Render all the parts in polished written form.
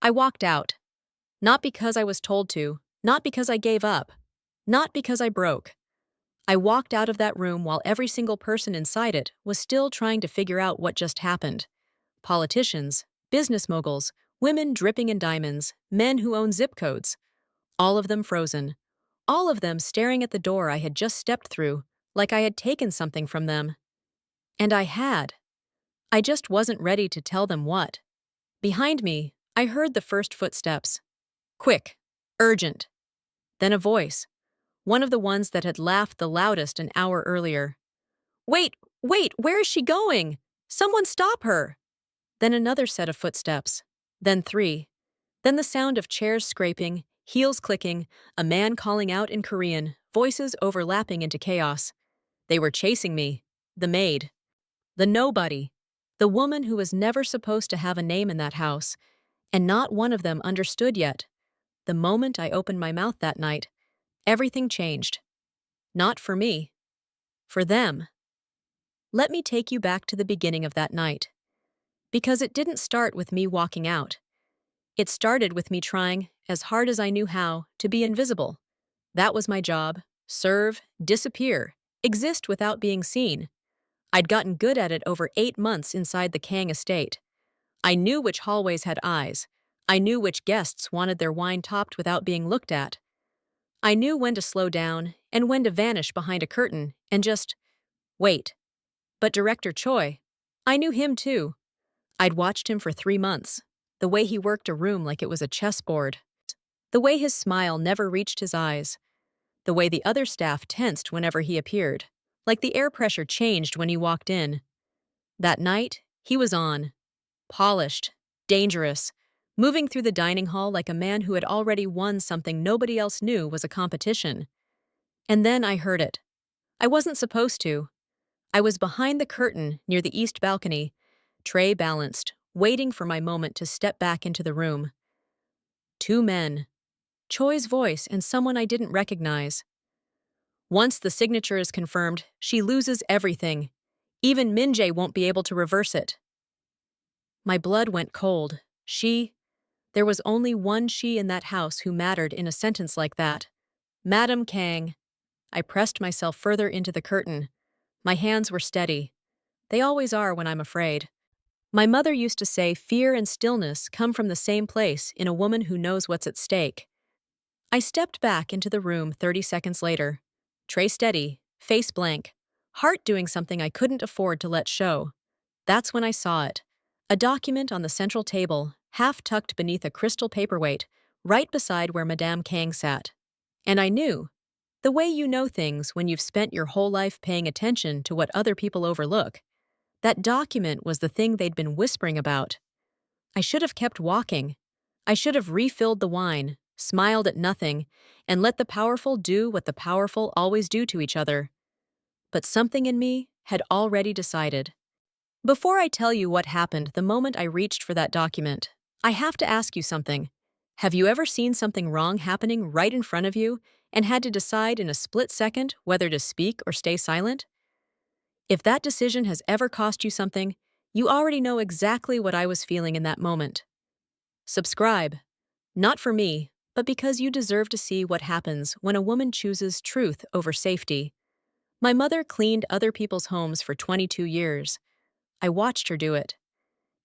I walked out. Not because I was told to, not because I gave up, not because I broke. I walked out of that room while every single person inside it was still trying to figure out what just happened. Politicians, business moguls, women dripping in diamonds, men who own zip codes. All of them frozen. All of them staring at the door I had just stepped through, like I had taken something from them. And I had. I just wasn't ready to tell them what. Behind me, I heard the first footsteps. Quick. Urgent. Then a voice. One of the ones that had laughed the loudest an hour earlier. Wait, wait, where is she going? Someone stop her! Then another set of footsteps. Then three. Then the sound of chairs scraping, heels clicking, a man calling out in Korean, voices overlapping into chaos. They were chasing me. The maid. The nobody. The woman who was never supposed to have a name in that house. And not one of them understood yet. The moment I opened my mouth that night, everything changed. Not for me. For them. Let me take you back to the beginning of that night. Because it didn't start with me walking out. It started with me trying, as hard as I knew how, to be invisible. That was my job. Serve, disappear, exist without being seen. I'd gotten good at it over 8 months inside the Kang estate. I knew which hallways had eyes. I knew which guests wanted their wine topped without being looked at. I knew when to slow down and when to vanish behind a curtain and just wait. But Director Choi, I knew him too. I'd watched him for 3 months. The way he worked a room like it was a chessboard. The way his smile never reached his eyes. The way the other staff tensed whenever he appeared. Like the air pressure changed when he walked in. That night, he was on. Polished. Dangerous. Moving through the dining hall like a man who had already won something nobody else knew was a competition. And then I heard it. I wasn't supposed to. I was behind the curtain near the east balcony, tray balanced, waiting for my moment to step back into the room. 2 men. Choi's voice and someone I didn't recognize. Once the signature is confirmed, she loses everything. Even Min-jae won't be able to reverse it. My blood went cold. There was only one she in that house who mattered in a sentence like that. Madam Kang. I pressed myself further into the curtain. My hands were steady. They always are when I'm afraid. My mother used to say fear and stillness come from the same place in a woman who knows what's at stake. I stepped back into the room 30 seconds later. Tray steady, face blank, heart doing something I couldn't afford to let show. That's when I saw it. A document on the central table, half tucked beneath a crystal paperweight, right beside where Madame Kang sat. And I knew. The way you know things when you've spent your whole life paying attention to what other people overlook. That document was the thing they'd been whispering about. I should have kept walking. I should have refilled the wine, smiled at nothing, and let the powerful do what the powerful always do to each other. But something in me had already decided. Before I tell you what happened the moment I reached for that document, I have to ask you something. Have you ever seen something wrong happening right in front of you and had to decide in a split second whether to speak or stay silent? If that decision has ever cost you something, you already know exactly what I was feeling in that moment. Subscribe. Not for me, but because you deserve to see what happens when a woman chooses truth over safety. My mother cleaned other people's homes for 22 years. I watched her do it.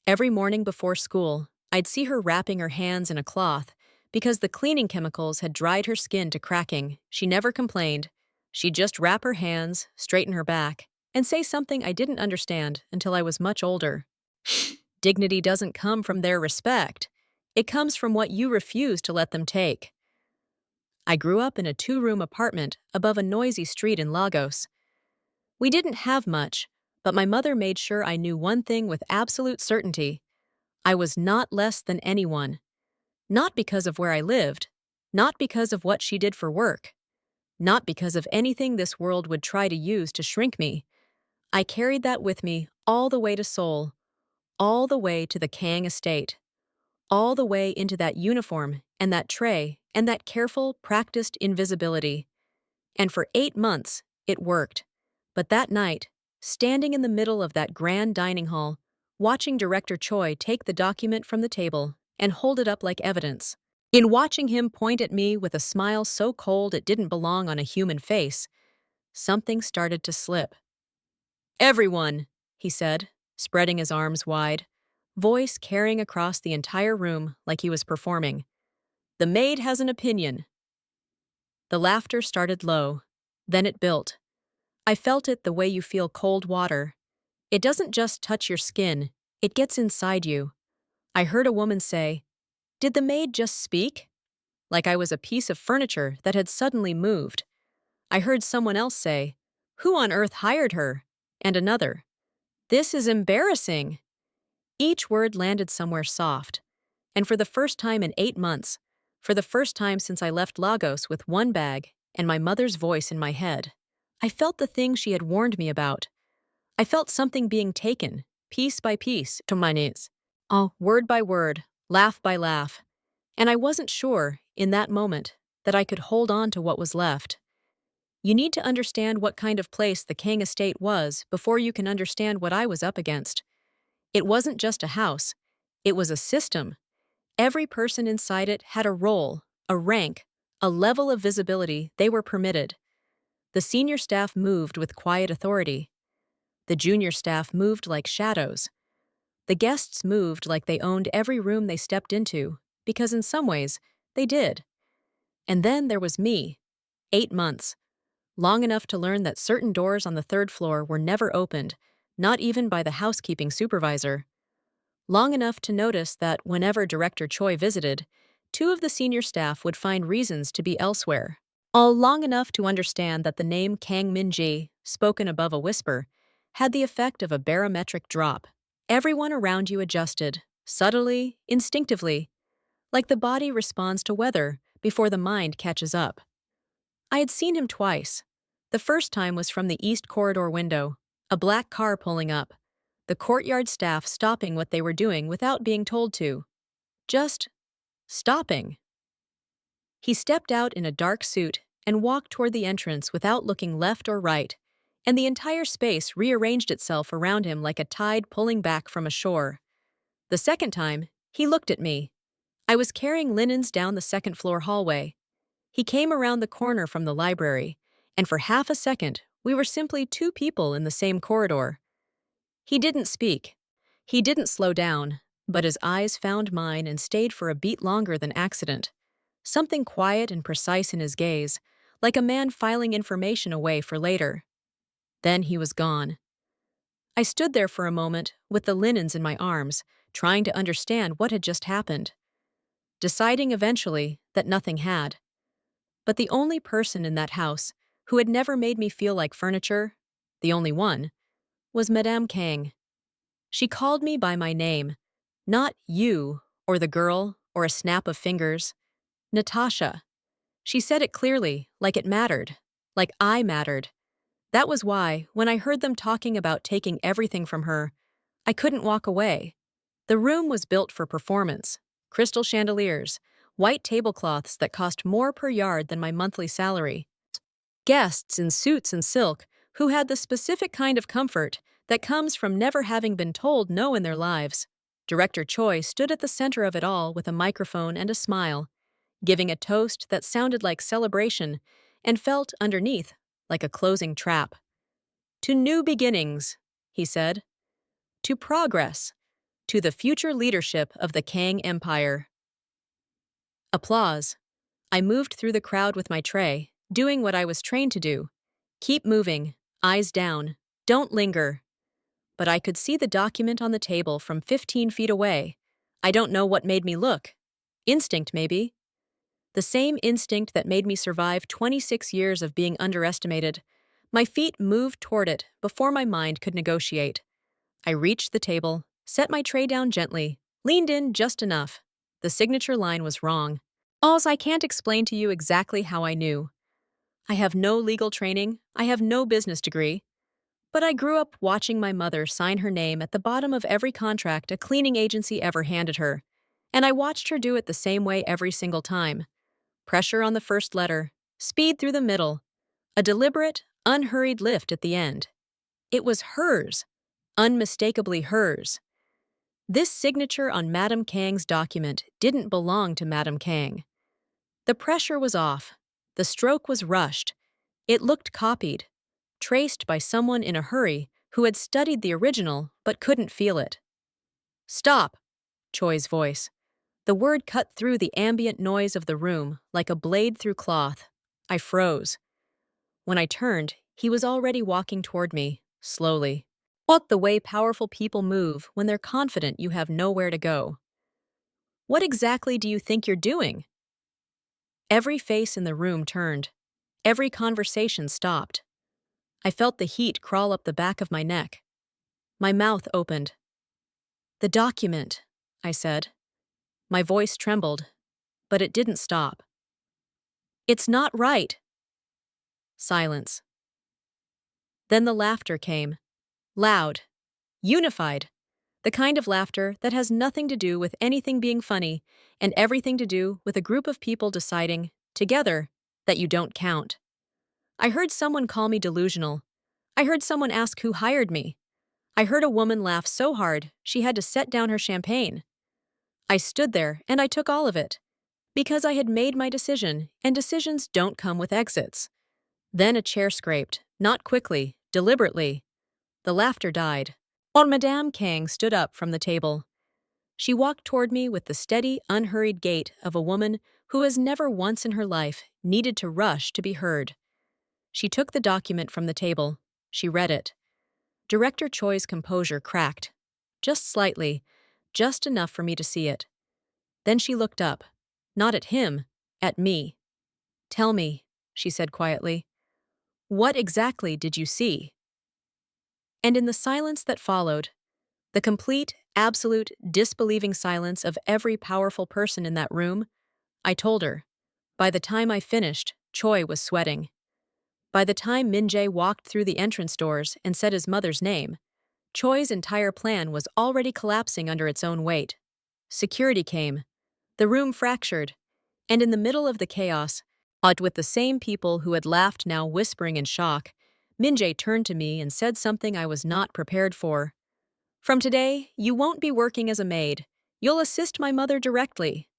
Every morning before school, I'd see her wrapping her hands in a cloth because the cleaning chemicals had dried her skin to cracking. She never complained. She'd just wrap her hands, straighten her back, and say something I didn't understand until I was much older. Dignity doesn't come from their respect. It comes from what you refuse to let them take. I grew up in a 2-room apartment above a noisy street in Lagos. We didn't have much, but my mother made sure I knew one thing with absolute certainty. I was not less than anyone. Not because of where I lived, not because of what she did for work, not because of anything this world would try to use to shrink me. I carried that with me all the way to Seoul, all the way to the Kang estate, all the way into that uniform and that tray and that careful, practiced invisibility. And for 8 months, it worked. But that night, standing in the middle of that grand dining hall, watching Director Choi take the document from the table, and hold it up like evidence. In watching him point at me with a smile so cold it didn't belong on a human face, something started to slip. "Everyone," he said, spreading his arms wide, voice carrying across the entire room like he was performing. "The maid has an opinion." The laughter started low, then it built. I felt it the way you feel cold water. It doesn't just touch your skin, it gets inside you. I heard a woman say, "Did the maid just speak?" Like I was a piece of furniture that had suddenly moved. I heard someone else say, "Who on earth hired her?" And another, "This is embarrassing." Each word landed somewhere soft. And for the first time in 8 months, for the first time since I left Lagos with one bag and my mother's voice in my head, I felt the thing she had warned me about. I felt something being taken, piece by piece, to my knees. Oh, word by word, laugh by laugh. And I wasn't sure, in that moment, that I could hold on to what was left. You need to understand what kind of place the Kang estate was before you can understand what I was up against. It wasn't just a house. It was a system. Every person inside it had a role, a rank, a level of visibility they were permitted. The senior staff moved with quiet authority. The junior staff moved like shadows. The guests moved like they owned every room they stepped into, because in some ways, they did. And then there was me. 8 months. Long enough to learn that certain doors on the third floor were never opened, not even by the housekeeping supervisor. Long enough to notice that whenever Director Choi visited, two of the senior staff would find reasons to be elsewhere. All long enough to understand that the name Kang Min-ji, spoken above a whisper, had the effect of a barometric drop. Everyone around you adjusted, subtly, instinctively, like the body responds to weather before the mind catches up. I had seen him twice. The first time was from the east corridor window, a black car pulling up, the courtyard staff stopping what they were doing without being told to. Just stopping. He stepped out in a dark suit and walked toward the entrance without looking left or right, and the entire space rearranged itself around him like a tide pulling back from a shore. The second time, he looked at me. I was carrying linens down the second-floor hallway. He came around the corner from the library, and for half a second, we were simply two people in the same corridor. He didn't speak. He didn't slow down, but his eyes found mine and stayed for a beat longer than accident. Something quiet and precise in his gaze, like a man filing information away for later. Then he was gone. I stood there for a moment, with the linens in my arms, trying to understand what had just happened. Deciding eventually that nothing had. But the only person in that house who had never made me feel like furniture, the only one, was Madame Kang. She called me by my name, not you, or the girl, or a snap of fingers. Natasha. She said it clearly, like it mattered, like I mattered. That was why, when I heard them talking about taking everything from her, I couldn't walk away. The room was built for performance. Crystal chandeliers, white tablecloths that cost more per yard than my monthly salary. Guests in suits and silk who had the specific kind of comfort that comes from never having been told no in their lives. Director Choi stood at the center of it all with a microphone and a smile, giving a toast that sounded like celebration and felt, underneath, like a closing trap. "To new beginnings," he said. "To progress. To the future leadership of the Kang Empire." Applause. I moved through the crowd with my tray, doing what I was trained to do. Keep moving, eyes down, don't linger. But I could see the document on the table from 15 feet away. I don't know what made me look. Instinct, maybe. The same instinct that made me survive 26 years of being underestimated. My feet moved toward it before my mind could negotiate. I reached the table, set my tray down gently, leaned in just enough. The signature line was wrong. Alls, I can't explain to you exactly how I knew. I have no legal training, I have no business degree. But I grew up watching my mother sign her name at the bottom of every contract a cleaning agency ever handed her. And I watched her do it the same way every single time. Pressure on the first letter, speed through the middle, a deliberate, unhurried lift at the end. It was hers, unmistakably hers. This signature on Madame Kang's document didn't belong to Madame Kang. The pressure was off. The stroke was rushed. It looked copied, traced by someone in a hurry who had studied the original but couldn't feel it. "Stop!" Choi's voice. The word cut through the ambient noise of the room like a blade through cloth. I froze. When I turned, he was already walking toward me, slowly. What the way powerful people move when they're confident you have nowhere to go. "What exactly do you think you're doing?" Every face in the room turned. Every conversation stopped. I felt the heat crawl up the back of my neck. My mouth opened. "The document," I said. My voice trembled, but it didn't stop. "It's not right." Silence. Then the laughter came. Loud. Unified. The kind of laughter that has nothing to do with anything being funny and everything to do with a group of people deciding, together, that you don't count. I heard someone call me delusional. I heard someone ask who hired me. I heard a woman laugh so hard she had to set down her champagne. I stood there and I took all of it. Because I had made my decision, and decisions don't come with exits. Then a chair scraped, not quickly, deliberately. The laughter died. While Madame Kang stood up from the table. She walked toward me with the steady, unhurried gait of a woman who has never once in her life needed to rush to be heard. She took the document from the table. She read it. Director Choi's composure cracked. Just slightly, just enough for me to see it. Then she looked up. Not at him, at me. "Tell me," she said quietly. "What exactly did you see?" And in the silence that followed, the complete, absolute, disbelieving silence of every powerful person in that room, I told her. By the time I finished, Choi was sweating. By the time Min-jae walked through the entrance doors and said his mother's name, Choi's entire plan was already collapsing under its own weight. Security came. The room fractured. And in the middle of the chaos, odd with the same people who had laughed now whispering in shock, Min-jae turned to me and said something I was not prepared for. "From today, you won't be working as a maid. You'll assist my mother directly."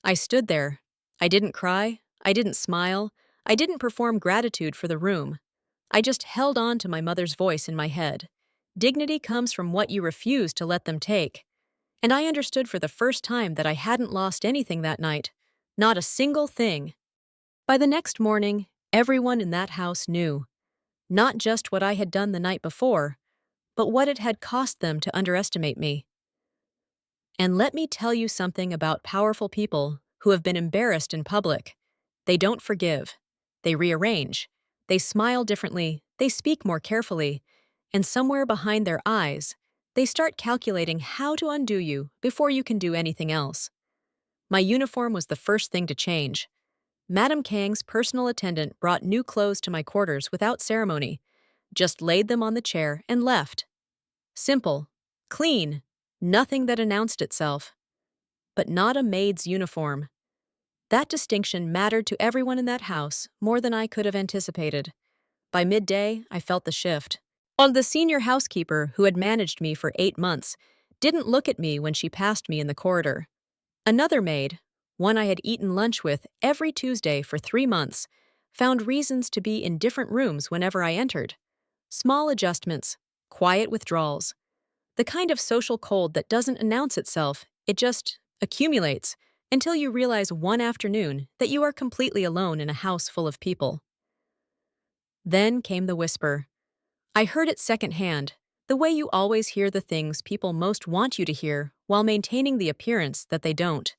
I stood there. I didn't cry. I didn't smile. I didn't perform gratitude for the room. I just held on to my mother's voice in my head. Dignity comes from what you refuse to let them take. And I understood for the first time that I hadn't lost anything that night. Not a single thing. By the next morning, everyone in that house knew. Not just what I had done the night before, but what it had cost them to underestimate me. And let me tell you something about powerful people who have been embarrassed in public. They don't forgive. They rearrange. They smile differently. They speak more carefully. And somewhere behind their eyes, they start calculating how to undo you before you can do anything else. My uniform was the first thing to change. Madame Kang's personal attendant brought new clothes to my quarters without ceremony, just laid them on the chair and left. Simple, clean, nothing that announced itself. But not a maid's uniform. That distinction mattered to everyone in that house more than I could have anticipated. By midday, I felt the shift. The senior housekeeper who had managed me for 8 months didn't look at me when she passed me in the corridor. Another maid, one I had eaten lunch with every Tuesday for 3 months, found reasons to be in different rooms whenever I entered. Small adjustments, quiet withdrawals. The kind of social cold that doesn't announce itself, it just accumulates until you realize one afternoon that you are completely alone in a house full of people. Then came the whisper. I heard it secondhand, the way you always hear the things people most want you to hear while maintaining the appearance that they don't.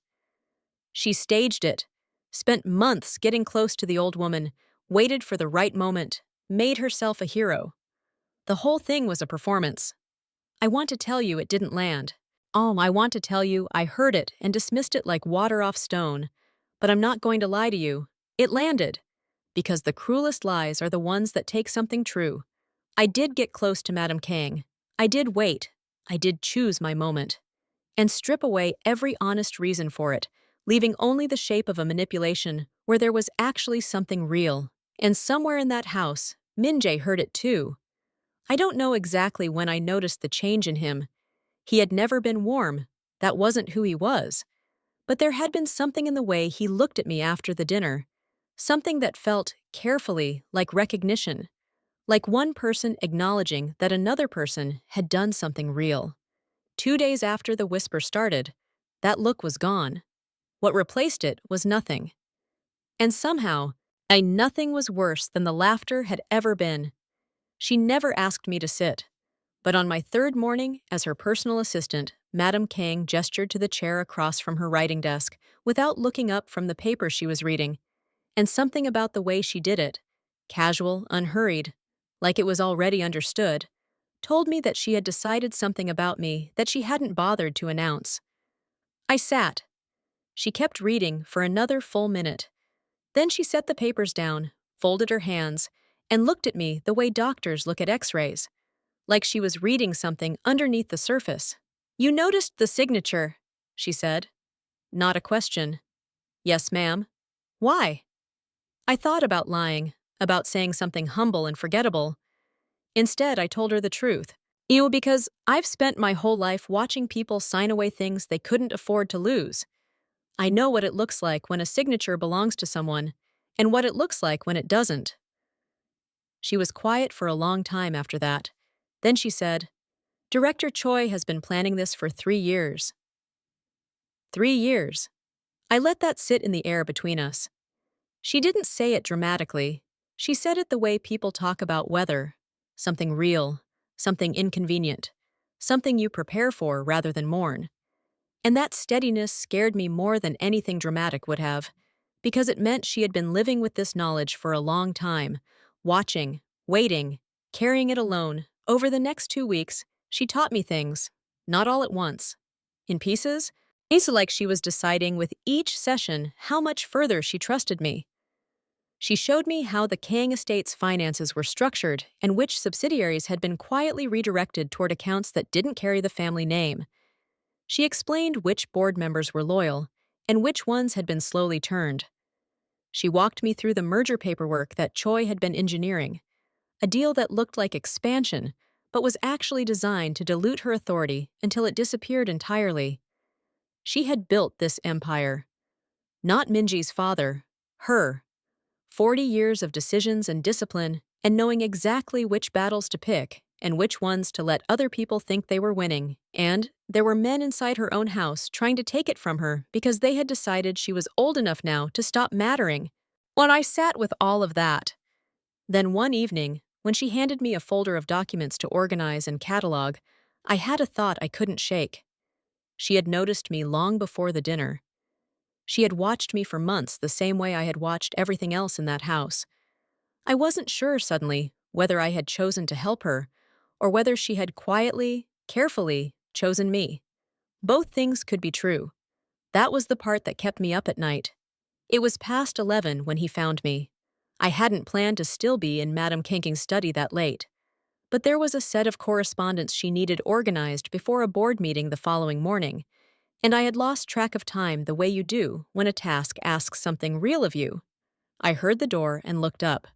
She staged it, spent months getting close to the old woman, waited for the right moment, made herself a hero. The whole thing was a performance. I want to tell you it didn't land. I want to tell you I heard it and dismissed it like water off stone. But I'm not going to lie to you. It landed. Because the cruelest lies are the ones that take something true. I did get close to Madame Kang. I did wait. I did choose my moment. And strip away every honest reason for it, leaving only the shape of a manipulation where there was actually something real. And somewhere in that house, Min-jae heard it too. I don't know exactly when I noticed the change in him. He had never been warm. That wasn't who he was. But there had been something in the way he looked at me after the dinner. Something that felt, carefully, like recognition. Like one person acknowledging that another person had done something real. 2 days after the whisper started, that look was gone. What replaced it was nothing. And somehow, nothing was worse than the laughter had ever been. She never asked me to sit. But on my third morning, as her personal assistant, Madame Kang gestured to the chair across from her writing desk without looking up from the paper she was reading. And something about the way she did it, casual, unhurried, like it was already understood, told me that she had decided something about me that she hadn't bothered to announce. I sat. She kept reading for another full minute. Then she set the papers down, folded her hands, and looked at me the way doctors look at x-rays, like she was reading something underneath the surface. "You noticed the signature," she said. Not a question. "Yes, ma'am." "Why?" I thought about lying, about saying something humble and forgettable. Instead, I told her the truth. Because I've spent my whole life watching people sign away things they couldn't afford to lose. I know what it looks like when a signature belongs to someone, and what it looks like when it doesn't. She was quiet for a long time after that. Then she said, "Director Choi has been planning this for 3 years." 3 years. I let that sit in the air between us. She didn't say it dramatically. She said it the way people talk about weather. Something real, something inconvenient, something you prepare for rather than mourn. And that steadiness scared me more than anything dramatic would have, because it meant she had been living with this knowledge for a long time, watching, waiting, carrying it alone. Over the next 2 weeks, she taught me things, not all at once. In pieces, it's like she was deciding with each session how much further she trusted me. She showed me how the Kang estate's finances were structured and which subsidiaries had been quietly redirected toward accounts that didn't carry the family name. She explained which board members were loyal and which ones had been slowly turned. She walked me through the merger paperwork that Choi had been engineering, a deal that looked like expansion but was actually designed to dilute her authority until it disappeared entirely. She had built this empire. Not Minji's father, her. 40 years of decisions and discipline, and knowing exactly which battles to pick and which ones to let other people think they were winning. And there were men inside her own house trying to take it from her because they had decided she was old enough now to stop mattering. When I sat with all of that, then one evening, when she handed me a folder of documents to organize and catalog, I had a thought I couldn't shake. She had noticed me long before the dinner. She had watched me for months the same way I had watched everything else in that house. I wasn't sure suddenly whether I had chosen to help her or whether she had quietly, carefully chosen me. Both things could be true. That was the part that kept me up at night. It was past 11 when he found me. I hadn't planned to still be in Madame Kanking's study that late. But there was a set of correspondence she needed organized before a board meeting the following morning, and I had lost track of time the way you do when a task asks something real of you. I heard the door and looked up.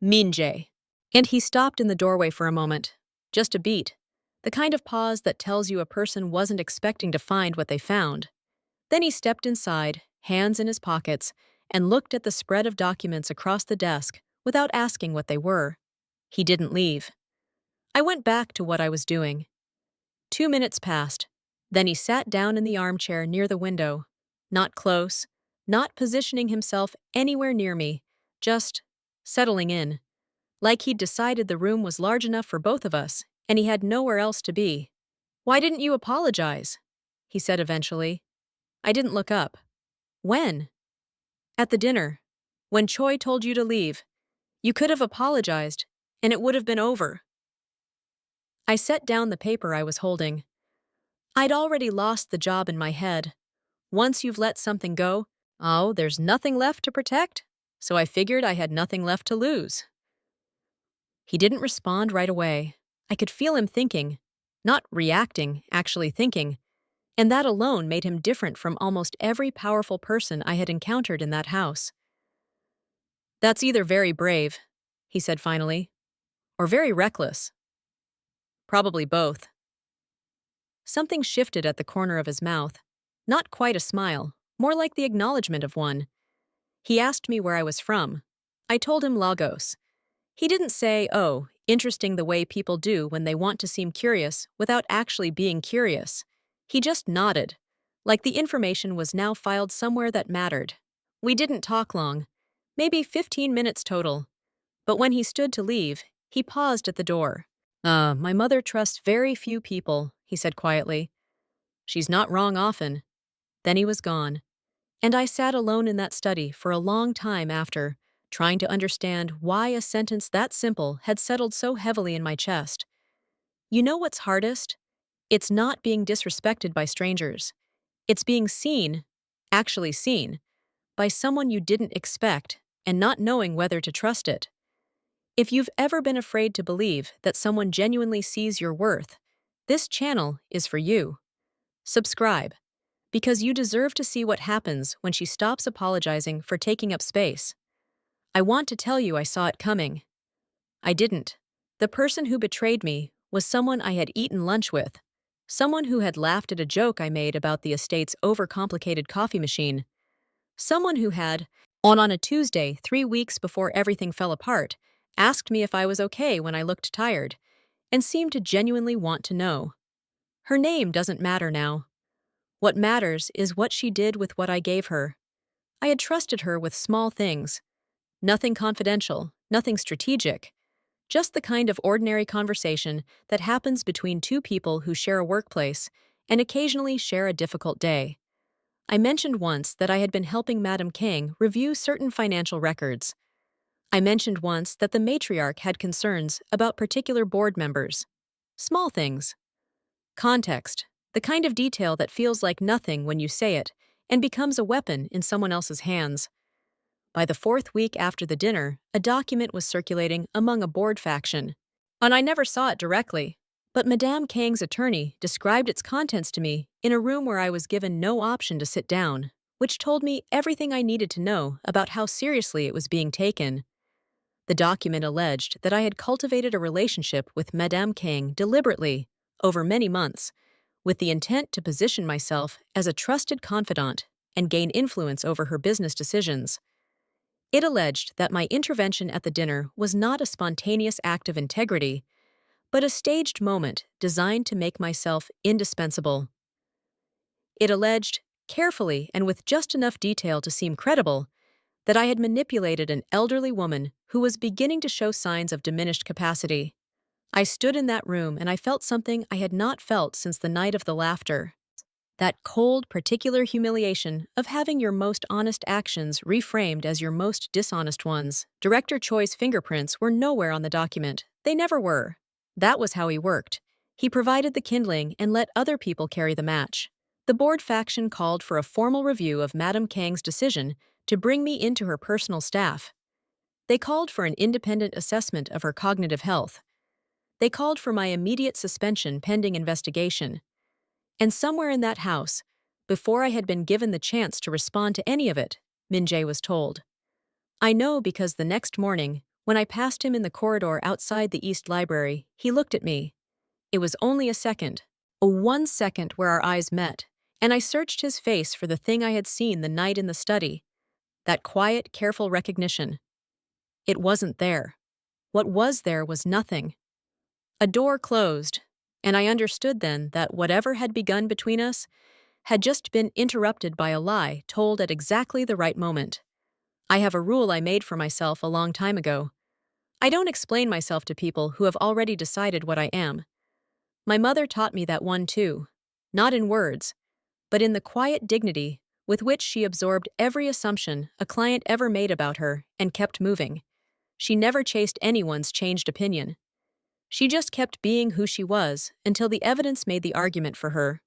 Minjae. And he stopped in the doorway for a moment. Just a beat. The kind of pause that tells you a person wasn't expecting to find what they found. Then he stepped inside, hands in his pockets, and looked at the spread of documents across the desk without asking what they were. He didn't leave. I went back to what I was doing. 2 minutes passed. Then he sat down in the armchair near the window. Not close, not positioning himself anywhere near me, just settling in. Like he'd decided the room was large enough for both of us, and he had nowhere else to be. "Why didn't you apologize?" he said eventually. I didn't look up. "When?" "At the dinner. When Choi told you to leave. You could have apologized, and it would have been over." I set down the paper I was holding. I'd already lost the job in my head. Once you've let something go, there's nothing left to protect, so I figured I had nothing left to lose. He didn't respond right away. I could feel him thinking. Not reacting, actually thinking. And that alone made him different from almost every powerful person I had encountered in that house. "That's either very brave," he said finally, "or very reckless. Probably both." Something shifted at the corner of his mouth. Not quite a smile, more like the acknowledgement of one. He asked me where I was from. I told him Lagos. He didn't say, oh, interesting the way people do when they want to seem curious without actually being curious. He just nodded, like the information was now filed somewhere that mattered. We didn't talk long, maybe 15 minutes total. But when he stood to leave, he paused at the door. My mother trusts very few people, he said quietly. She's not wrong often. Then he was gone. And I sat alone in that study for a long time after, trying to understand why a sentence that simple had settled so heavily in my chest. You know what's hardest? It's not being disrespected by strangers. It's being seen, actually seen, by someone you didn't expect and not knowing whether to trust it. If you've ever been afraid to believe that someone genuinely sees your worth, this channel is for you. Subscribe, because you deserve to see what happens when she stops apologizing for taking up space. I want to tell you I saw it coming. I didn't. The person who betrayed me was someone I had eaten lunch with, someone who had laughed at a joke I made about the estate's overcomplicated coffee machine, someone who had, on a Tuesday 3 weeks before everything fell apart, asked me if I was okay when I looked tired, and seemed to genuinely want to know. Her name doesn't matter now. What matters is what she did with what I gave her. I had trusted her with small things. Nothing confidential, nothing strategic. Just the kind of ordinary conversation that happens between two people who share a workplace and occasionally share a difficult day. I mentioned once that I had been helping Madame King review certain financial records. I mentioned once that the matriarch had concerns about particular board members. Small things. Context. The kind of detail that feels like nothing when you say it and becomes a weapon in someone else's hands. By the 4th week after the dinner, a document was circulating among a board faction. And I never saw it directly, but Madame Kang's attorney described its contents to me in a room where I was given no option to sit down, which told me everything I needed to know about how seriously it was being taken. The document alleged that I had cultivated a relationship with Madame King deliberately, over many months, with the intent to position myself as a trusted confidant and gain influence over her business decisions. It alleged that my intervention at the dinner was not a spontaneous act of integrity, but a staged moment designed to make myself indispensable. It alleged, carefully and with just enough detail to seem credible, that I had manipulated an elderly woman who was beginning to show signs of diminished capacity. I stood in that room and I felt something I had not felt since the night of the laughter. That cold, particular humiliation of having your most honest actions reframed as your most dishonest ones. Director Choi's fingerprints were nowhere on the document. They never were. That was how he worked. He provided the kindling and let other people carry the match. The board faction called for a formal review of Madame Kang's decision to bring me into her personal staff. They called for an independent assessment of her cognitive health. They called for my immediate suspension pending investigation. And somewhere in that house, before I had been given the chance to respond to any of it, Min-jae was told. I know because the next morning, when I passed him in the corridor outside the East Library, he looked at me. It was only a second, a 1 second where our eyes met, and I searched his face for the thing I had seen the night in the study. That quiet, careful recognition. It wasn't there. What was there was nothing. A door closed, and I understood then that whatever had begun between us had just been interrupted by a lie told at exactly the right moment. I have a rule I made for myself a long time ago. I don't explain myself to people who have already decided what I am. My mother taught me that one too, not in words, but in the quiet dignity with which she absorbed every assumption a client ever made about her and kept moving. She never chased anyone's changed opinion. She just kept being who she was until the evidence made the argument for her.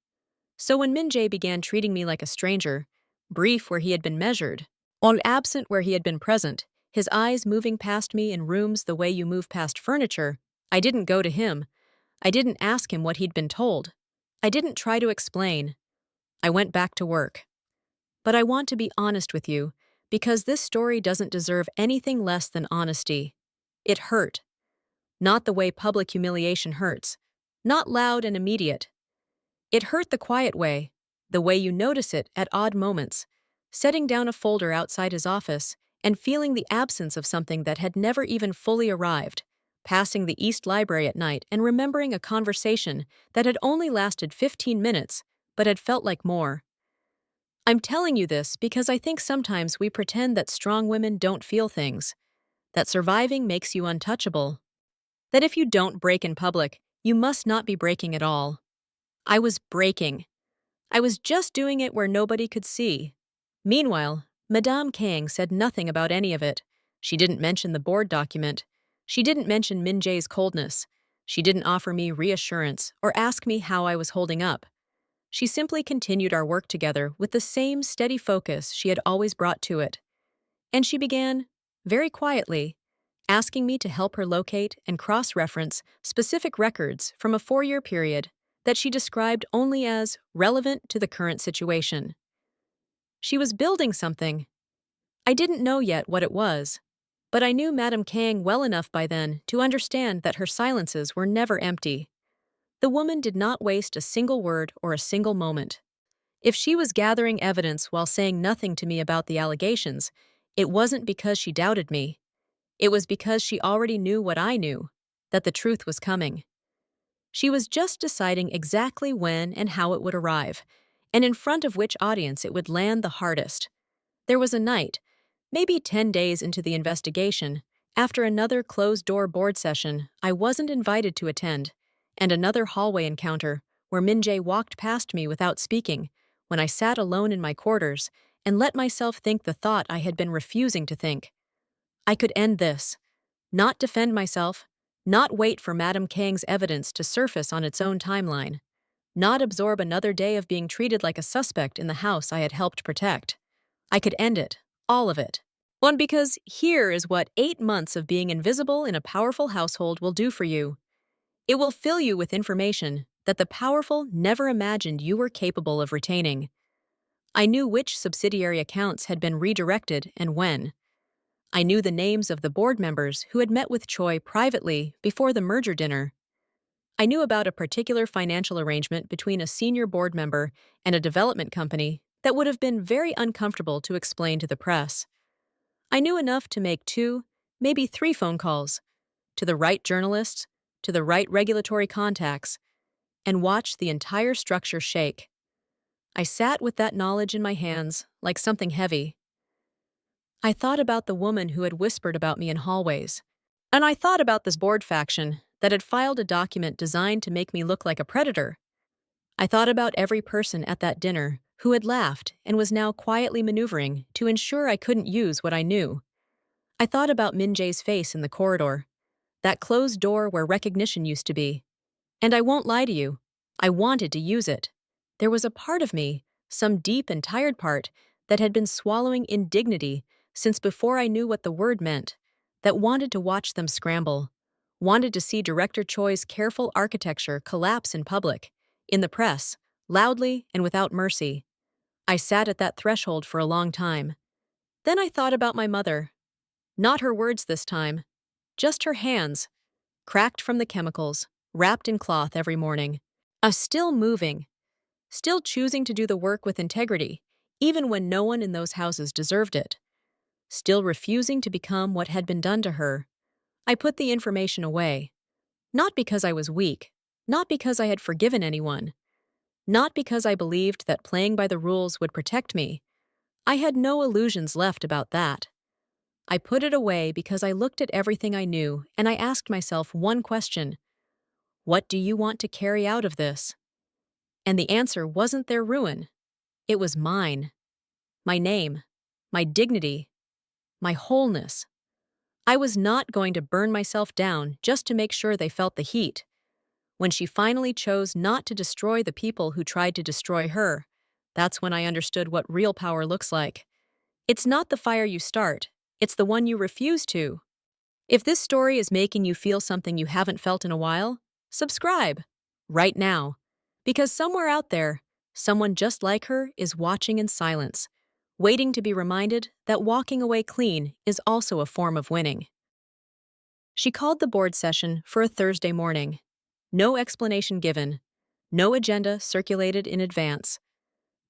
So when Min-jae began treating me like a stranger, brief where he had been measured, or absent where he had been present, his eyes moving past me in rooms the way you move past furniture, I didn't go to him. I didn't ask him what he'd been told. I didn't try to explain. I went back to work. But I want to be honest with you, because this story doesn't deserve anything less than honesty. It hurt. Not the way public humiliation hurts. Not loud and immediate. It hurt the quiet way, the way you notice it at odd moments, setting down a folder outside his office and feeling the absence of something that had never even fully arrived, passing the East Library at night and remembering a conversation that had only lasted 15 minutes but had felt like more. I'm telling you this because I think sometimes we pretend that strong women don't feel things, that surviving makes you untouchable, that if you don't break in public, you must not be breaking at all. I was breaking. I was just doing it where nobody could see. Meanwhile, Madame Kang said nothing about any of it. She didn't mention the board document. She didn't mention Min Jae's coldness. She didn't offer me reassurance or ask me how I was holding up. She simply continued our work together with the same steady focus she had always brought to it. And she began, very quietly, asking me to help her locate and cross-reference specific records from a 4-year period that she described only as relevant to the current situation. She was building something. I didn't know yet what it was, but I knew Madame Kang well enough by then to understand that her silences were never empty. The woman did not waste a single word or a single moment. If she was gathering evidence while saying nothing to me about the allegations, it wasn't because she doubted me. It was because she already knew what I knew, that the truth was coming. She was just deciding exactly when and how it would arrive, and in front of which audience it would land the hardest. There was a night, maybe 10 days into the investigation, after another closed-door board session I wasn't invited to attend, and another hallway encounter where Min Jae walked past me without speaking, when I sat alone in my quarters and let myself think the thought I had been refusing to think. I could end this, not defend myself, not wait for Madame Kang's evidence to surface on its own timeline, not absorb another day of being treated like a suspect in the house I had helped protect. I could end it, all of it. One, because here is what 8 months of being invisible in a powerful household will do for you. It will fill you with information that the powerful never imagined you were capable of retaining. I knew which subsidiary accounts had been redirected and when. I knew the names of the board members who had met with Choi privately before the merger dinner. I knew about a particular financial arrangement between a senior board member and a development company that would have been very uncomfortable to explain to the press. I knew enough to make 2, maybe 3 phone calls, to the right journalists, to the right regulatory contacts, and watch the entire structure shake. I sat with that knowledge in my hands like something heavy. I thought about the woman who had whispered about me in hallways. And I thought about this board faction that had filed a document designed to make me look like a predator. I thought about every person at that dinner who had laughed and was now quietly maneuvering to ensure I couldn't use what I knew. I thought about Min Jae's face in the corridor, that closed door where recognition used to be. And I won't lie to you, I wanted to use it. There was a part of me, some deep and tired part, that had been swallowing indignity since before I knew what the word meant, that wanted to watch them scramble, wanted to see Director Choi's careful architecture collapse in public, in the press, loudly and without mercy. I sat at that threshold for a long time. Then I thought about my mother. Not her words this time, just her hands, cracked from the chemicals, wrapped in cloth every morning. Still moving, still choosing to do the work with integrity, even when no one in those houses deserved it. Still refusing to become what had been done to her. I put the information away. Not because I was weak, not because I had forgiven anyone, not because I believed that playing by the rules would protect me. I had no illusions left about that. I put it away because I looked at everything I knew and I asked myself one question. What do you want to carry out of this? And the answer wasn't their ruin. It was mine. My name. My dignity. My wholeness. I was not going to burn myself down just to make sure they felt the heat. When she finally chose not to destroy the people who tried to destroy her, that's when I understood what real power looks like. It's not the fire you start, it's the one you refuse to. If this story is making you feel something you haven't felt in a while, subscribe, right now. Because somewhere out there, someone just like her is watching in silence, waiting to be reminded that walking away clean is also a form of winning. She called the board session for a Thursday morning. No explanation given. No agenda circulated in advance.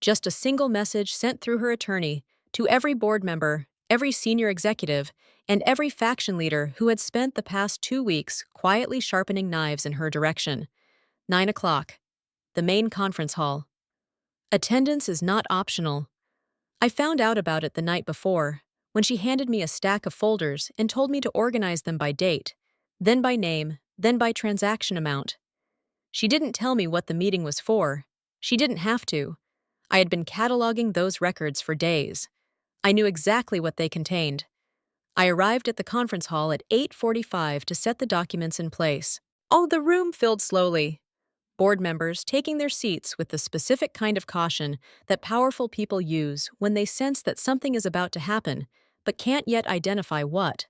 Just a single message sent through her attorney to every board member, every senior executive, and every faction leader who had spent the past 2 weeks quietly sharpening knives in her direction. 9 o'clock. The main conference hall. Attendance is not optional. I found out about it the night before, when she handed me a stack of folders and told me to organize them by date, then by name, then by transaction amount. She didn't tell me what the meeting was for. She didn't have to. I had been cataloging those records for days. I knew exactly what they contained. I arrived at the conference hall at 8:45 to set the documents in place. Oh, the room filled slowly. Board members taking their seats with the specific kind of caution that powerful people use when they sense that something is about to happen, but can't yet identify what.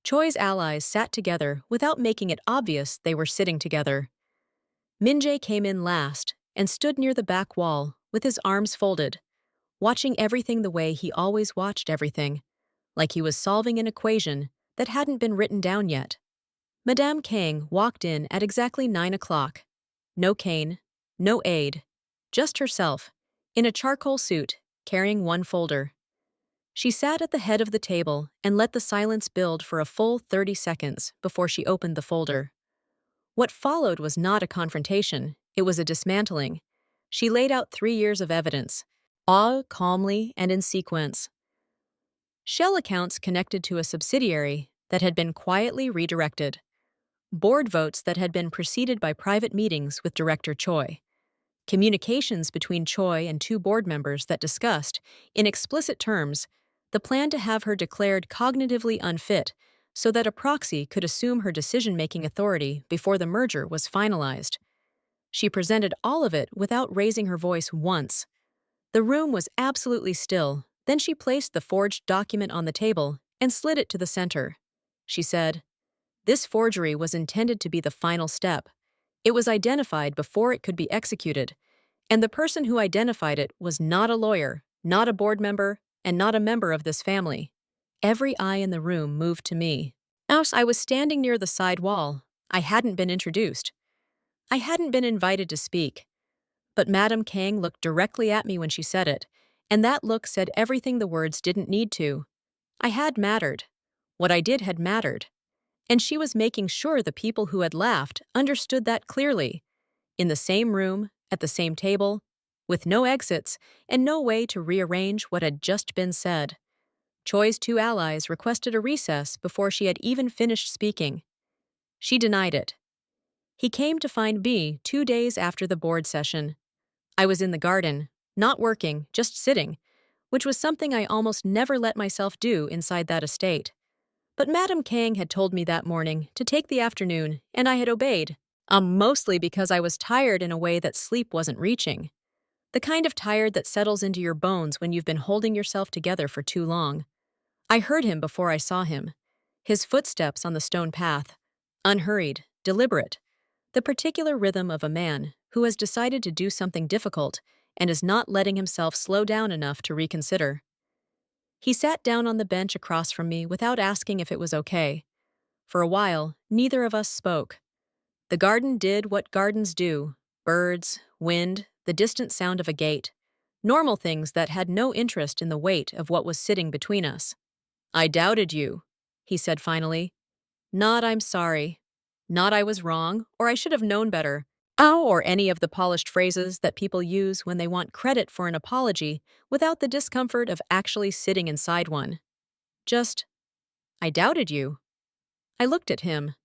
Choi's allies sat together without making it obvious they were sitting together. Minjae came in last and stood near the back wall with his arms folded, watching everything the way he always watched everything, like he was solving an equation that hadn't been written down yet. Madame Kang walked in at exactly 9 o'clock. No cane, no aide, just herself, in a charcoal suit, carrying one folder. She sat at the head of the table and let the silence build for a full 30 seconds before she opened the folder. What followed was not a confrontation, it was a dismantling. She laid out 3 years of evidence, all calmly and in sequence. Shell accounts connected to a subsidiary that had been quietly redirected. Board votes that had been preceded by private meetings with Director Choi. Communications between Choi and 2 board members that discussed, in explicit terms, the plan to have her declared cognitively unfit so that a proxy could assume her decision-making authority before the merger was finalized. She presented all of it without raising her voice once. The room was absolutely still. Then she placed the forged document on the table and slid it to the center. She said, "This forgery was intended to be the final step. It was identified before it could be executed, and the person who identified it was not a lawyer, not a board member, and not a member of this family." Every eye in the room moved to me. Else I was standing near the side wall. I hadn't been introduced. I hadn't been invited to speak. But Madame Kang looked directly at me when she said it, and that look said everything the words didn't need to. I had mattered. What I did had mattered. And she was making sure the people who had laughed understood that clearly. In the same room, at the same table, with no exits and no way to rearrange what had just been said. Choi's 2 allies requested a recess before she had even finished speaking. She denied it. He came to find me 2 days after the board session. I was in the garden, not working, just sitting, which was something I almost never let myself do inside that estate. But Madame Kang had told me that morning to take the afternoon, and I had obeyed. Mostly because I was tired in a way that sleep wasn't reaching. The kind of tired that settles into your bones when you've been holding yourself together for too long. I heard him before I saw him. His footsteps on the stone path. Unhurried, deliberate. The particular rhythm of a man who has decided to do something difficult and is not letting himself slow down enough to reconsider. He sat down on the bench across from me without asking if it was okay. For a while, neither of us spoke. The garden did what gardens do: birds, wind, the distant sound of a gate. Normal things that had no interest in the weight of what was sitting between us. "I doubted you," he said finally. Not "I'm sorry." Not "I was wrong," or "I should have known better." Or any of the polished phrases that people use when they want credit for an apology without the discomfort of actually sitting inside one. Just, "I doubted you." I looked at him.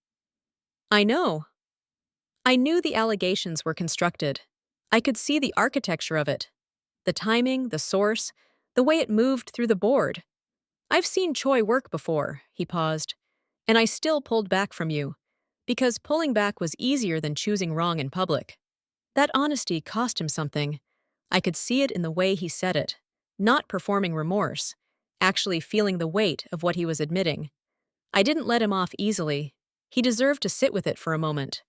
I know. I knew the allegations were constructed. I could see the architecture of it. The timing, the source, the way it moved through the board. "I've seen Choi work before," he paused, "and I still pulled back from you, because pulling back was easier than choosing wrong in public." That honesty cost him something. I could see it in the way he said it, not performing remorse, actually feeling the weight of what he was admitting. I didn't let him off easily. He deserved to sit with it for a moment.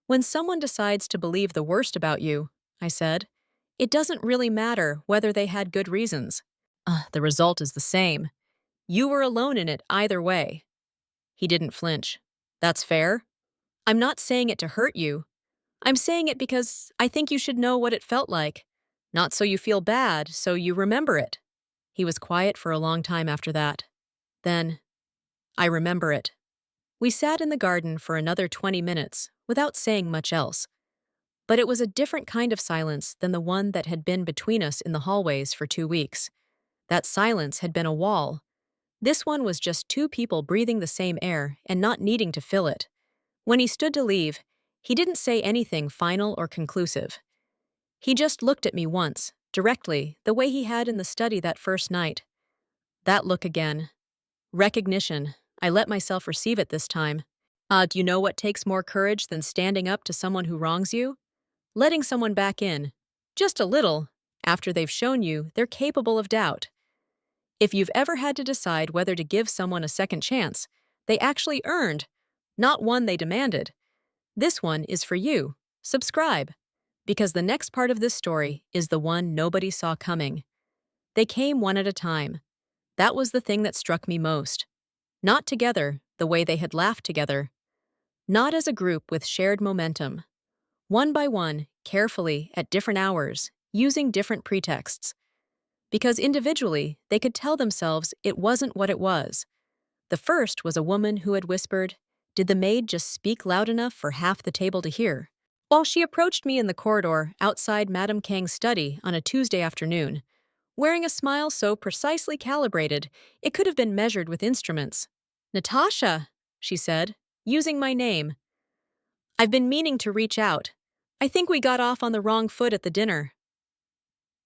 "When someone decides to believe the worst about you," I said, "it doesn't really matter whether they had good reasons. The result is the same. You were alone in it either way." He didn't flinch. "That's fair. I'm not saying it to hurt you. I'm saying it because I think you should know what it felt like. Not so you feel bad, so you remember it. He was quiet for a long time after that. Then, I remember it. We sat in the garden for another 20 minutes without saying much else. But it was a different kind of silence than the one that had been between us in the hallways for 2 weeks. That silence had been a wall. This one was just two people breathing the same air and not needing to fill it. When he stood to leave, he didn't say anything final or conclusive. He just looked at me once, directly, the way he had in the study that first night. That look again. Recognition. I let myself receive it this time. Do you know what takes more courage than standing up to someone who wrongs you? Letting someone back in. Just a little, after they've shown you they're capable of doubt. If you've ever had to decide whether to give someone a second chance, they actually earned, not one they demanded. This one is for you. Subscribe. Because the next part of this story is the one nobody saw coming. They came one at a time. That was the thing that struck me most. Not together, the way they had laughed together. Not as a group with shared momentum. One by one, carefully, at different hours, using different pretexts. Because individually, they could tell themselves it wasn't what it was. The first was a woman who had whispered, "Did the maid just speak loud enough for half the table to hear?" While she approached me in the corridor outside Madame Kang's study on a Tuesday afternoon, wearing a smile so precisely calibrated it could have been measured with instruments. "Natasha," she said, using my name. "I've been meaning to reach out. I think we got off on the wrong foot at the dinner."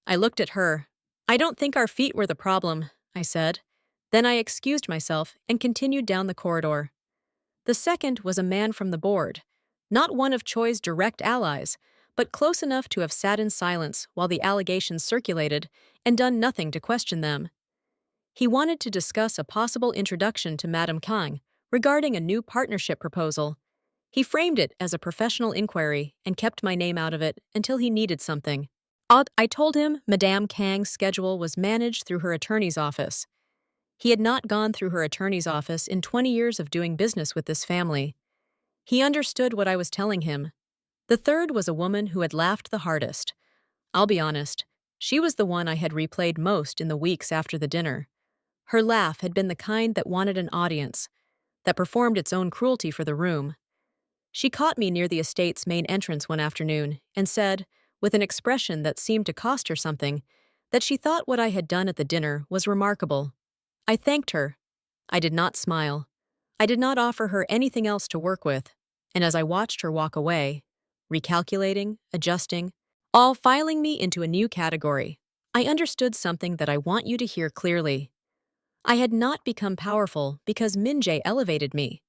I looked at her. "I don't think our feet were the problem," I said. Then I excused myself and continued down the corridor. The second was a man from the board, not one of Choi's direct allies, but close enough to have sat in silence while the allegations circulated and done nothing to question them. He wanted to discuss a possible introduction to Madame Kang regarding a new partnership proposal. He framed it as a professional inquiry and kept my name out of it until he needed something. I told him Madame Kang's schedule was managed through her attorney's office. He had not gone through her attorney's office in 20 years of doing business with this family. He understood what I was telling him. The third was a woman who had laughed the hardest. I'll be honest, she was the one I had replayed most in the weeks after the dinner. Her laugh had been the kind that wanted an audience, that performed its own cruelty for the room. She caught me near the estate's main entrance one afternoon and said, with an expression that seemed to cost her something, that she thought what I had done at the dinner was remarkable. I thanked her. I did not smile. I did not offer her anything else to work with, and as I watched her walk away, recalculating, adjusting, all filing me into a new category, I understood something that I want you to hear clearly. I had not become powerful because Minjae elevated me.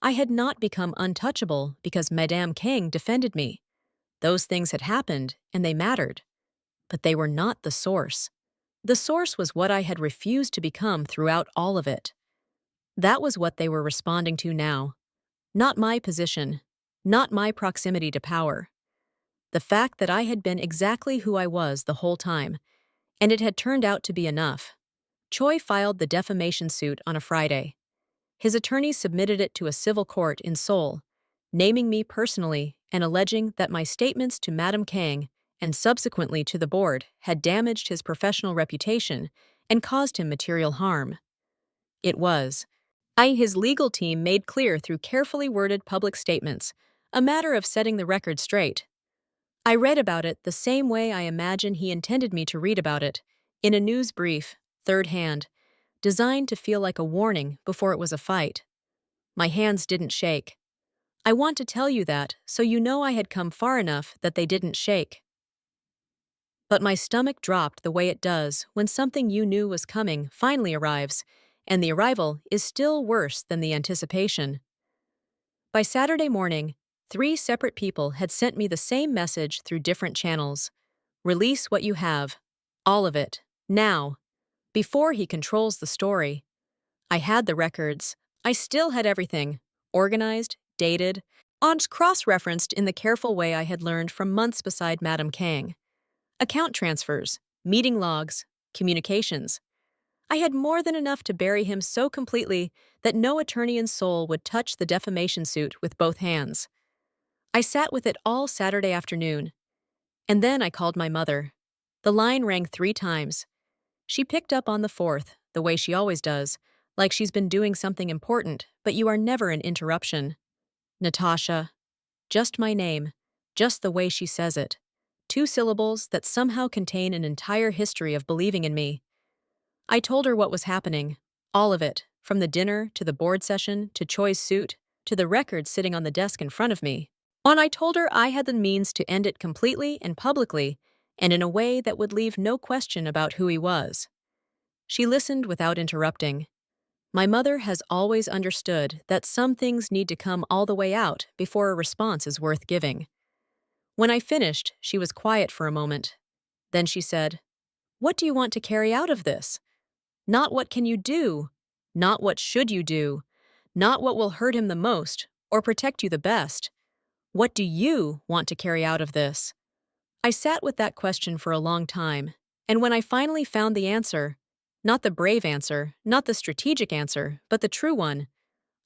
I had not become untouchable because Madame Kang defended me. Those things had happened, and they mattered. But they were not the source. The source was what I had refused to become throughout all of it. That was what they were responding to now. Not my position, not my proximity to power. The fact that I had been exactly who I was the whole time, and it had turned out to be enough. Choi filed the defamation suit on a Friday. His attorneys submitted it to a civil court in Seoul, naming me personally and alleging that my statements to Madame Kang and subsequently to the board had damaged his professional reputation and caused him material harm. It was, his legal team made clear through carefully worded public statements, a matter of setting the record straight. I read about it the same way I imagine he intended me to read about it, in a news brief, third hand, designed to feel like a warning before it was a fight. My hands didn't shake. I want to tell you that so you know I had come far enough that they didn't shake. But my stomach dropped the way it does when something you knew was coming finally arrives, and the arrival is still worse than the anticipation. By Saturday morning, 3 separate people had sent me the same message through different channels. Release what you have. All of it. Now. Before he controls the story. I had the records. I still had everything. Organized, dated, odds cross-referenced in the careful way I had learned from months beside Madame Kang. Account transfers, meeting logs, communications. I had more than enough to bury him so completely that no attorney in Seoul would touch the defamation suit with both hands. I sat with it all Saturday afternoon, and then I called my mother. The line rang 3 times. She picked up on the fourth, the way she always does, like she's been doing something important, but you are never an interruption. Natasha. Just my name. Just the way she says it. 2 syllables that somehow contain an entire history of believing in me. I told her what was happening. All of it, from the dinner, to the board session, to Choi's suit, to the record sitting on the desk in front of me. And I told her I had the means to end it completely and publicly, and in a way that would leave no question about who he was. She listened without interrupting. My mother has always understood that some things need to come all the way out before a response is worth giving. When I finished, she was quiet for a moment. Then she said, "What do you want to carry out of this? Not what can you do, not what should you do, not what will hurt him the most or protect you the best. What do you want to carry out of this?" I sat with that question for a long time, and when I finally found the answer, not the brave answer, not the strategic answer, but the true one,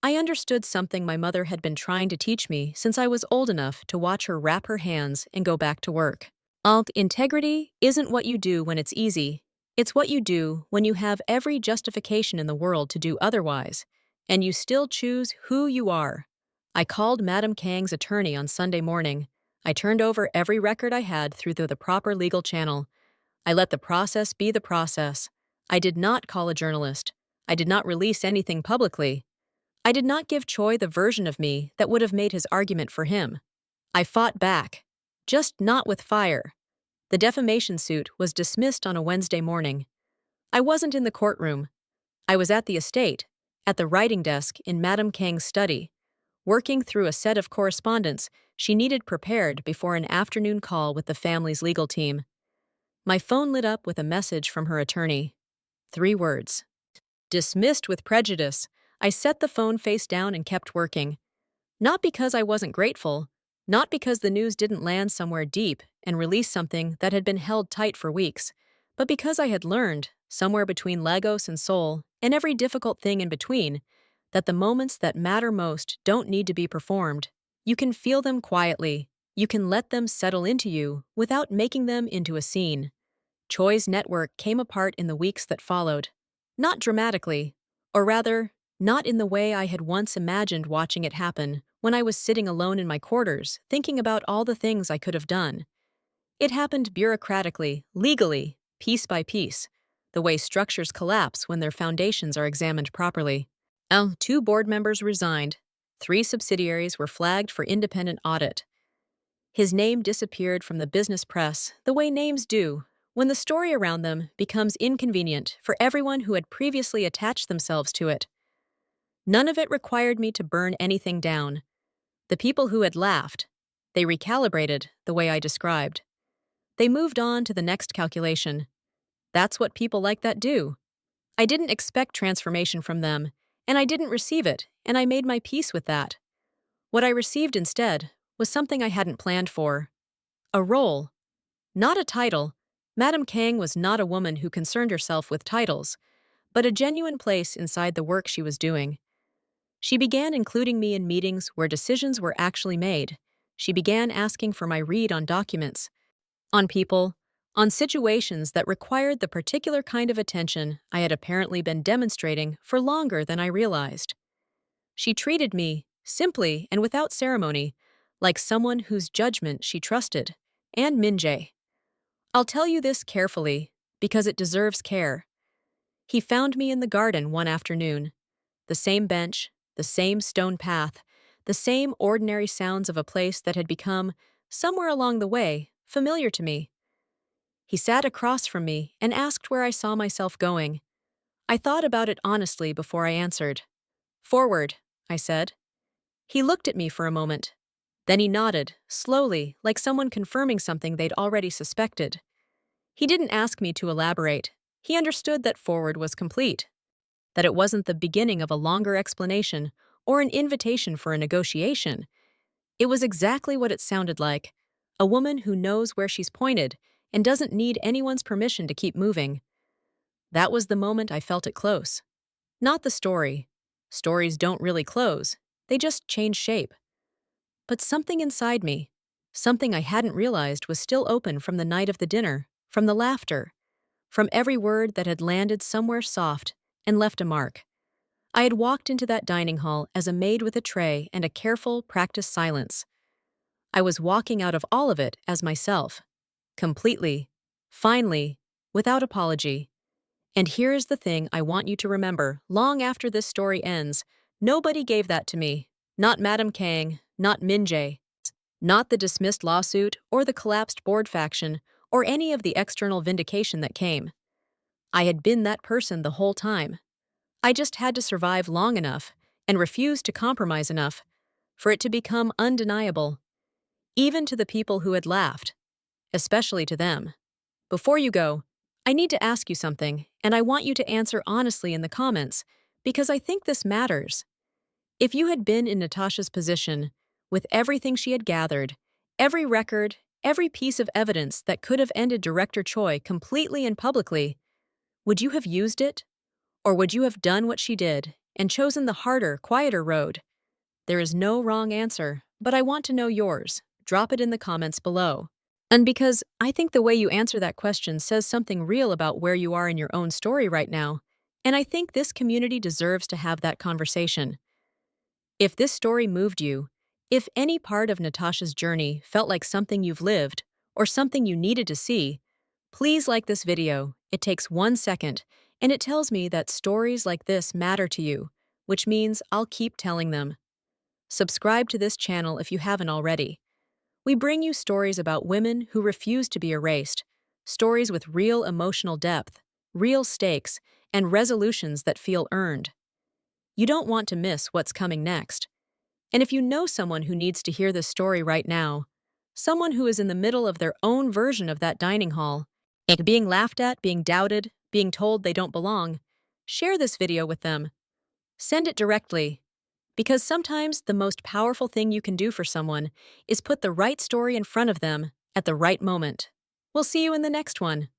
I understood something my mother had been trying to teach me since I was old enough to watch her wrap her hands and go back to work. Integrity isn't what you do when it's easy. It's what you do when you have every justification in the world to do otherwise, and you still choose who you are. I called Madam Kang's attorney on Sunday morning. I turned over every record I had through the proper legal channel. I let the process be the process. I did not call a journalist. I did not release anything publicly. I did not give Choi the version of me that would have made his argument for him. I fought back, just not with fire. The defamation suit was dismissed on a Wednesday morning. I wasn't in the courtroom. I was at the estate, at the writing desk in Madam Kang's study, working through a set of correspondence she needed prepared before an afternoon call with the family's legal team. My phone lit up with a message from her attorney. 3 words. Dismissed with prejudice. I set the phone face down and kept working. Not because I wasn't grateful, not because the news didn't land somewhere deep and release something that had been held tight for weeks, but because I had learned, somewhere between Lagos and Seoul, and every difficult thing in between, that the moments that matter most don't need to be performed. You can feel them quietly. You can let them settle into you without making them into a scene. Choi's network came apart in the weeks that followed. Not dramatically, or rather, not in the way I had once imagined watching it happen when I was sitting alone in my quarters thinking about all the things I could have done. It happened bureaucratically, legally, piece by piece, the way structures collapse when their foundations are examined properly. 2 board members resigned. 3 subsidiaries were flagged for independent audit. His name disappeared from the business press the way names do when the story around them becomes inconvenient for everyone who had previously attached themselves to it. None of it required me to burn anything down. The people who had laughed, they recalibrated the way I described. They moved on to the next calculation. That's what people like that do. I didn't expect transformation from them, and I didn't receive it, and I made my peace with that. What I received instead was something I hadn't planned for. A role. Not a title. Madam Kang was not a woman who concerned herself with titles, but a genuine place inside the work she was doing. She began including me in meetings where decisions were actually made. She began asking for my read on documents, on people, on situations that required the particular kind of attention I had apparently been demonstrating for longer than I realized. She treated me, simply and without ceremony, like someone whose judgment she trusted, and Min-jae. I'll tell you this carefully, because it deserves care. He found me in the garden one afternoon. The same bench, the same stone path, the same ordinary sounds of a place that had become, somewhere along the way, familiar to me. He sat across from me and asked where I saw myself going. I thought about it honestly before I answered. "Forward," I said. He looked at me for a moment. Then he nodded, slowly, like someone confirming something they'd already suspected. He didn't ask me to elaborate. He understood that forward was complete, that it wasn't the beginning of a longer explanation or an invitation for a negotiation. It was exactly what it sounded like, a woman who knows where she's pointed and doesn't need anyone's permission to keep moving. That was the moment I felt it close. Not the story. Stories don't really close. They just change shape. But something inside me, something I hadn't realized was still open from the night of the dinner, from the laughter, from every word that had landed somewhere soft and left a mark. I had walked into that dining hall as a maid with a tray and a careful, practiced silence. I was walking out of all of it as myself, completely, finally, without apology. And here's the thing I want you to remember long after this story ends: nobody gave that to me. Not Madame Kang, not Minjae, not the dismissed lawsuit or the collapsed board faction or any of the external vindication that came. I had been that person the whole time. I just had to survive long enough and refuse to compromise enough for it to become undeniable, even to the people who had laughed, especially to them. Before you go, I need to ask you something, and I want you to answer honestly in the comments, because I think this matters. If you had been in Natasha's position, with everything she had gathered, every record, every piece of evidence that could have ended Director Choi completely and publicly, would you have used it? Or would you have done what she did and chosen the harder, quieter road? There is no wrong answer, but I want to know yours. Drop it in the comments below. And because I think the way you answer that question says something real about where you are in your own story right now, and I think this community deserves to have that conversation. If this story moved you, if any part of Natasha's journey felt like something you've lived or something you needed to see, please like this video. It takes 1 second, and it tells me that stories like this matter to you, which means I'll keep telling them. Subscribe to this channel if you haven't already. We bring you stories about women who refuse to be erased, stories with real emotional depth, real stakes, and resolutions that feel earned. You don't want to miss what's coming next. And if you know someone who needs to hear this story right now, someone who is in the middle of their own version of that dining hall, being laughed at, being doubted, being told they don't belong, share this video with them. Send it directly. Because sometimes the most powerful thing you can do for someone is put the right story in front of them at the right moment. We'll see you in the next one.